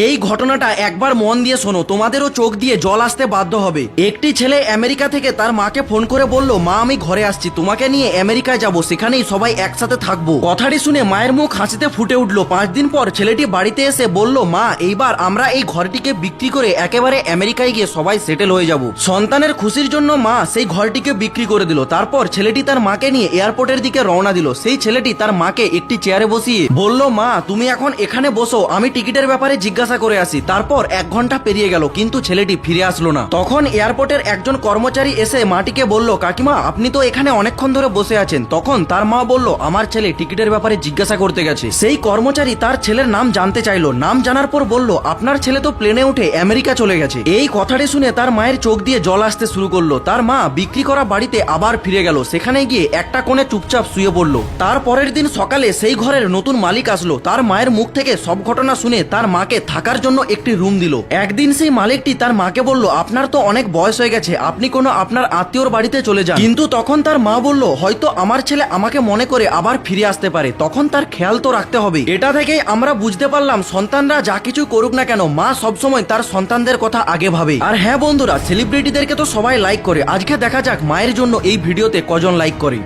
এই ঘটনাটা একবার মন দিয়ে শোনো, তোমাদেরও চোখ দিয়ে জল আসতে বাধ্য হবে। একটি ছেলে আমেরিকা থেকে তার মাকে ফোন করে বলল, মা আমি ঘরে আসছি, তোমাকে নিয়ে আমেরিকায় যাব, সেখানেই সবাই একসাথে থাকবো। কথাটি শুনে মায়ের মুখ হাসিতে ফুটে উঠলো। 5 দিন পর ছেলেটি বাড়িতে এসে বলল, মা এইবার আমরা এই ঘরটিকে বিক্রি করে একেবারে আমেরিকায় গিয়ে সবাই সেটেল হয়ে যাব। সন্তানের খুশির জন্য মা সেই ঘরটিকে বিক্রি করে দিল। তারপর ছেলেটি তার মাকে নিয়ে এয়ারপোর্টের দিকে রওনা দিল। সেই ছেলেটি তার মাকে একটি চেয়ারে বসিয়ে বলল, মা তুমি এখন এখানে বসো, আমি টিকিটের ব্যাপারে জিজ্ঞাসা করে আসি। তারপর 1 ঘন্টা পেরিয়ে গেল, কিন্তু ছেলেটি ফিরে আসলো না। তখন এয়ারপোর্টের একজন কর্মচারী এসে মাটিকে বলল, কাকিমা আপনি তো এখানে অনেকক্ষণ ধরে বসে আছেন। তখন তার মা বলল, আমার ছেলে টিকিটের ব্যাপারে জিজ্ঞাসা করতে গেছে। সেই কর্মচারী তার ছেলের নাম জানতে চাইলো। নাম জানার পর বলল, আপনার ছেলে তো প্লেনে উঠে আমেরিকা চলে গেছে। এই কথাটি শুনে তার মায়ের চোখ দিয়ে জল আসতে শুরু করলো। তার মা বিক্রি করা বাড়িতে আবার ফিরে গেল। সেখানে গিয়ে একটা কোণে চুপচাপ শুয়ে পড়লো। তার পরের দিন সকালে সেই ঘরের নতুন মালিক আসলো। তার মায়ের মুখ থেকে সব ঘটনা শুনে তার মাকে থাকার জন্য একটি রুম দিল। একদিন সেই মালিকটি তার মাকে বলল, আপনার তো অনেক বয়স হয়ে গেছে, আপনি কোনো আপনার আত্মীয়র বাড়িতে চলে যান। কিন্তু তখন তার মা বলল, হয়তো আমার ছেলে আমাকে মনে করে আবার ফিরে আসতে পারে, তখন তার খেয়াল তো রাখতে হবে। এটা থেকেই আমরা বুঝতে পারলাম, সন্তানরা যা কিছু করুক না কেন, মা সবসময় তার সন্তানদের কথা আগে ভাবে। আর হ্যাঁ বন্ধুরা, সেলিব্রিটিদেরকে তো সবাই লাইক করে। আজকে দেখা যাক মায়ের জন্য এই ভিডিওতে কজন লাইক করে।